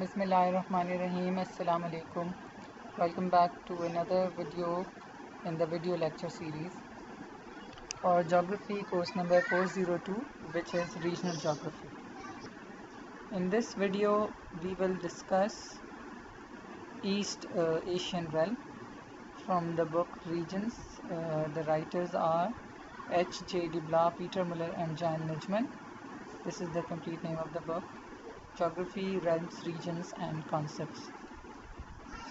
Bismillahirrahmanirrahim. Assalamu alaikum. Welcome back to another video in the video lecture series for geography course number 402, which is regional geography. In this video we will discuss East Asian realm from the book Regions. The writers are H.J. de Blois, Peter Muller and Jan Nijman. This is the complete name of the book. Geography, Realms, Regions and Concepts.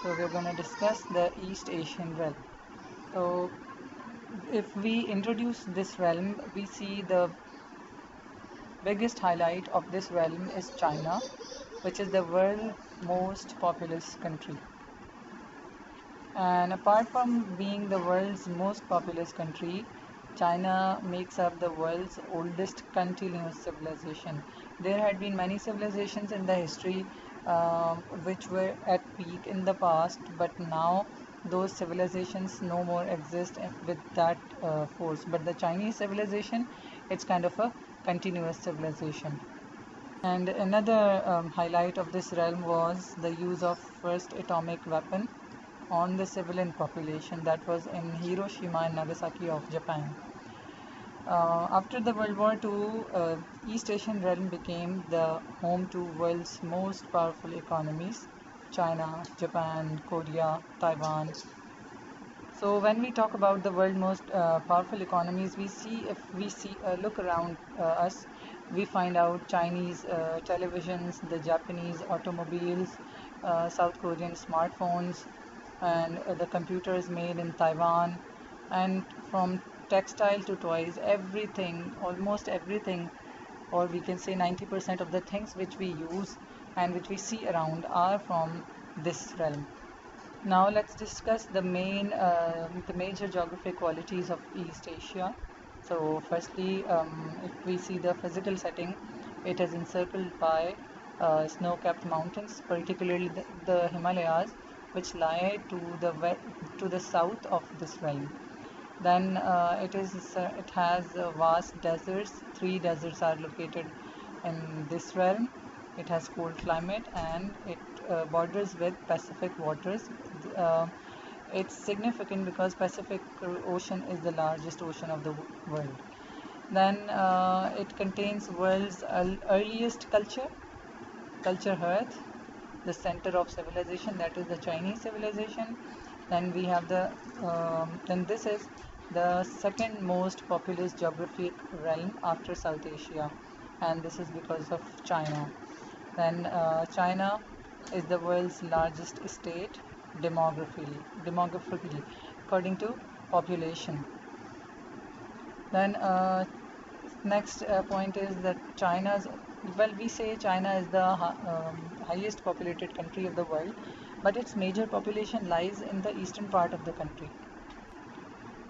So we're going to discuss the East Asian realm. So if we introduce this realm, we see the biggest highlight of this realm is China, which is the world's most populous country. And apart from being the world's most populous country, China makes up the world's oldest continuous civilization. There had been many civilizations in the history which were at peak in the past, but now those civilizations no more exist with that force. But the Chinese civilization, it's kind of a continuous civilization. And another highlight of this realm was the use of first atomic weapon on the civilian population, that was in Hiroshima and Nagasaki of Japan. After the World War II, East Asian realm became the home to world's most powerful economies: China, Japan, Korea, Taiwan. So when we talk about the world's most powerful economies, look around us, we find out Chinese televisions, the Japanese automobiles, South Korean smartphones, and the computers made in Taiwan, and from textile to toys, everything, almost everything, or we can say 90% of the things which we use and which we see around are from this realm. Now let's discuss the major geographic qualities of East Asia. So firstly, if we see the physical setting, it is encircled by snow-capped mountains, particularly the Himalayas, which lie to the south of this realm. Then it has vast deserts. 3 deserts are located in this realm. It has cold climate and it borders with Pacific waters. Uh, it's significant because Pacific Ocean is the largest ocean of the world. Then it contains world's earliest culture Earth, the center of civilization, that is the Chinese civilization. Then we have then this is the second most populous geographic realm after South Asia, and this is because of China. Then China is the world's largest state demographically according to population. Then next point is that we say China is the highest populated country of the world, but its major population lies in the eastern part of the country.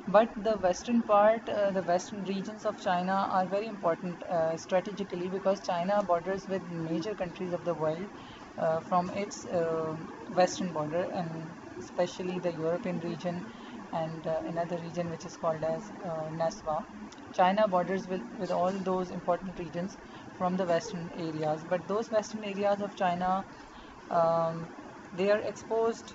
But the western regions of China are very important strategically, because China borders with major countries of the world from its western border, and especially the European region and another region which is called as Naswa. China borders with all those important regions from the western areas, but those western areas of China, um, they are exposed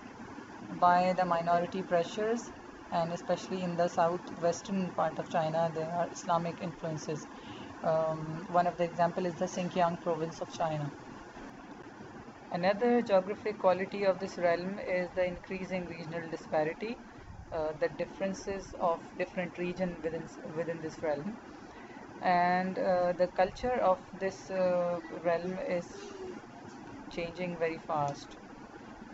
by the minority pressures, and especially in the southwestern part of China there are Islamic influences. One of the example is the Xinjiang province of China. Another geographic quality of this realm is the increasing regional disparity, the differences of different region within this realm, and the culture of this realm is changing very fast.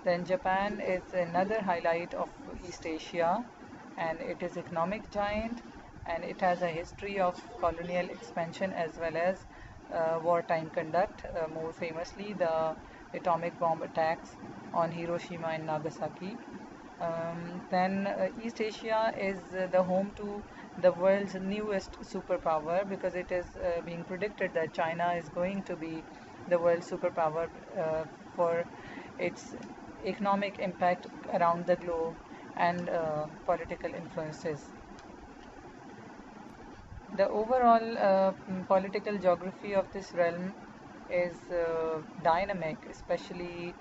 Then Japan is another highlight of East Asia, and it is economic giant, and it has a history of colonial expansion as well as wartime conduct, more famously the atomic bomb attacks on Hiroshima and Nagasaki. Then East Asia is the home to the world's newest superpower, because it is being predicted that China is going to be the world superpower for its economic impact around the globe and political influences. The overall political geography of this realm is dynamic, especially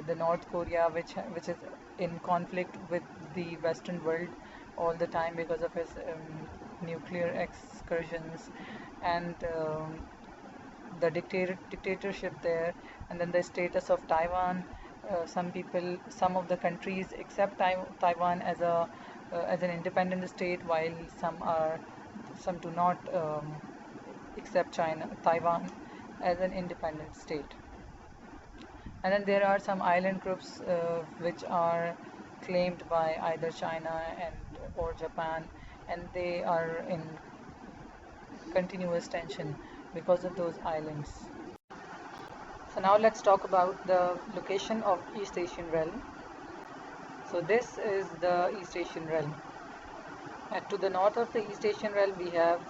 the North Korea, which is in conflict with the Western world all the time because of his nuclear excursions and the dictatorship there, and then the status of Taiwan. Some of the countries accept Taiwan as an independent state, while some do not accept Taiwan as an independent state. And then there are some island groups which are claimed by either China and or Japan, and they are in continuous tension because of those islands. So now let's talk about the location of East Asian realm. So this is the East Asian realm. And to the north of the East Asian realm, we have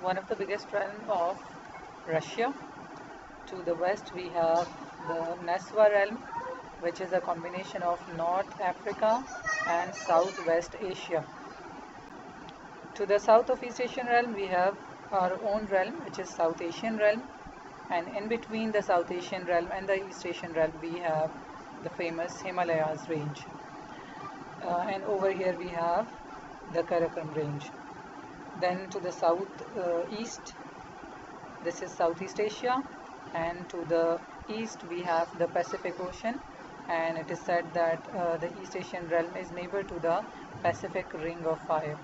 one of the biggest realm of Russia. To the west, we have the Neswa realm, which is a combination of North Africa and Southwest Asia. To the south of East Asian realm, we have our own realm, which is South Asian realm, and in between the South Asian realm and the East Asian realm, we have the famous Himalayas range. And over here we have the Karakoram range. Then to the east, this is Southeast Asia, and to the east we have the Pacific Ocean, and it is said that the East Asian realm is neighbor to the Pacific Ring of Fire.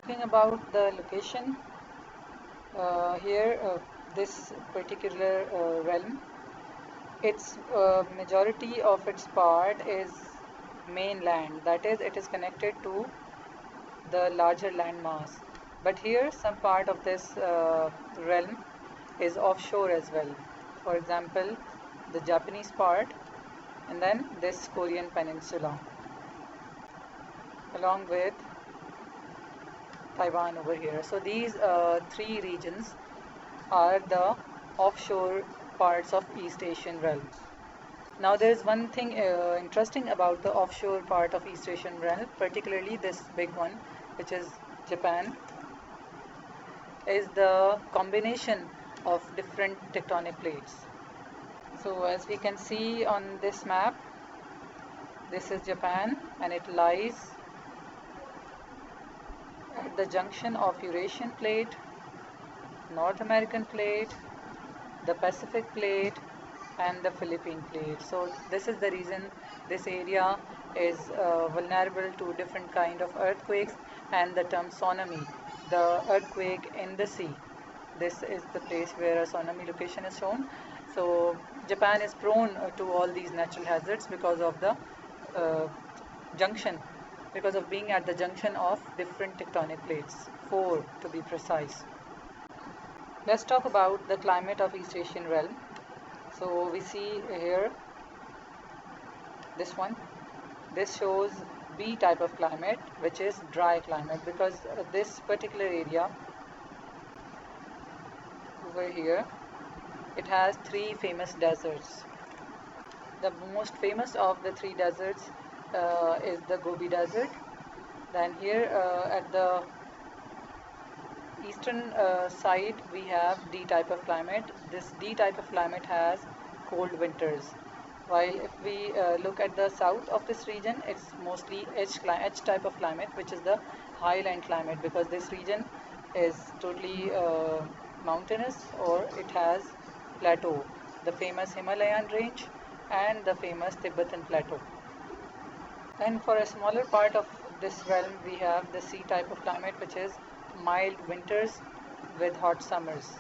Talking about the location, this particular realm, its majority of its part is mainland, that is, it is connected to the larger land mass. But here some part of this realm is offshore as well. For example, the Japanese part, and then this Korean peninsula, along with Taiwan over here. So these three regions are the offshore parts of East Asian realm. Now there is one thing interesting about the offshore part of East Asian realm, particularly this big one, which is Japan, is the combination of different tectonic plates. So as we can see on this map, this is Japan, and it lies at the junction of Eurasian plate, North American plate, the Pacific plate, and the Philippine plate. So this is the reason this area is vulnerable to different kind of earthquakes, and the term tsunami, the earthquake in the sea. This is the place where a tsunami location is shown. So Japan is prone to all these natural hazards because of the because of being at the junction of different tectonic plates, 4 to be precise. Let's talk about the climate of East Asian realm. So we see here this one. This shows B type of climate, which is dry climate, because this particular area over here, it has 3 famous deserts. The most famous of the 3 deserts is the Gobi Desert. Then here at the eastern side we have D type of climate. This D type of climate has cold winters, while if we look at the south of this region, it's mostly H type of climate, which is the highland climate, because this region is totally mountainous, or it has plateau, the famous Himalayan range and the famous Tibetan plateau. And for a smaller part of this realm, we have the C type of climate, which is mild winters with hot summers.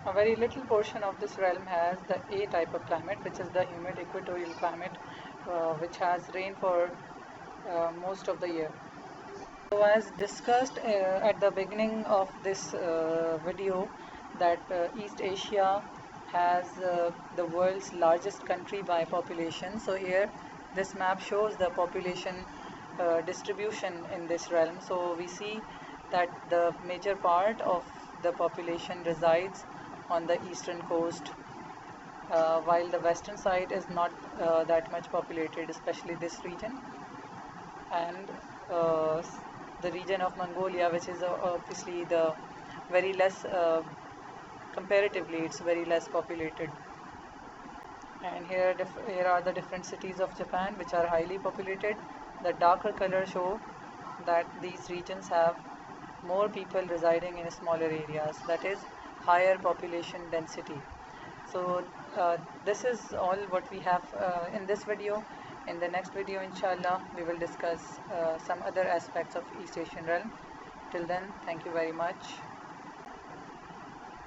A very little portion of this realm has the A type of climate, which is the humid equatorial climate, which has rain for most of the year. So as discussed at the beginning of this video, that East Asia has the world's largest country by population. So here this map shows the population distribution in this realm. So we see that the major part of the population resides on the eastern coast, while the western side is not that much populated, especially this region, and the region of Mongolia, which is obviously the very less, comparatively it's very less populated. And here are the different cities of Japan which are highly populated. The darker color show that these regions have more people residing in smaller areas, that is higher population density. So this is all what we have in this video. In the next video, inshallah, we will discuss some other aspects of East Asian realm. Till then, thank you very much.